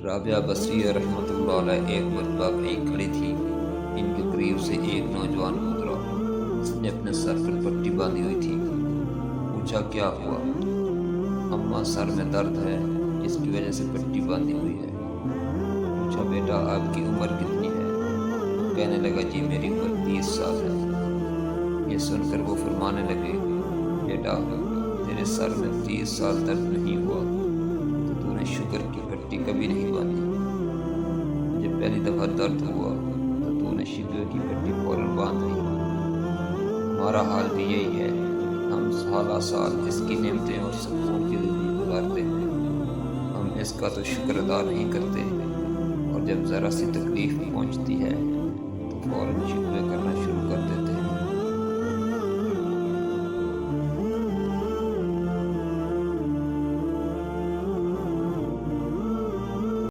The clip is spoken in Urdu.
رابعہ بصری رحمۃ اللہ علیہ ایک مرتبہ کہیں کھڑی تھی۔ ان کے قریب سے ایک نوجوان گزرا جس نے اپنے سر پر پٹی باندھی ہوئی تھی۔ پوچھا کیا ہوا؟ اماں سر میں درد ہے جس کی وجہ سے پٹی باندھی ہوئی ہے۔ پوچھا بیٹا آپ کی عمر کتنی ہے؟ کہنے لگا جی میری عمر 30 سال ہے۔ یہ سن کر وہ فرمانے لگے بیٹا تیرے سر میں 30 سال درد نہیں ہوا تو نے شوگر کی پٹی کبھی نہیں باندھی۔ جب پہلی دفعہ درد ہوا تو نے شوگر کی پٹی فوراً باندھ لی۔ ہمارا حال بھی یہی ہے، ہم سالہ سال اس کی نعمتیں اور سکون کی زندگی گزارتے ہیں، ہم اس کا تو شکر ادا نہیں کرتے، اور جب ذرا سی تکلیف پہنچتی ہے تو فوراً شکوے کرنا شروع کر دیتے ہیں۔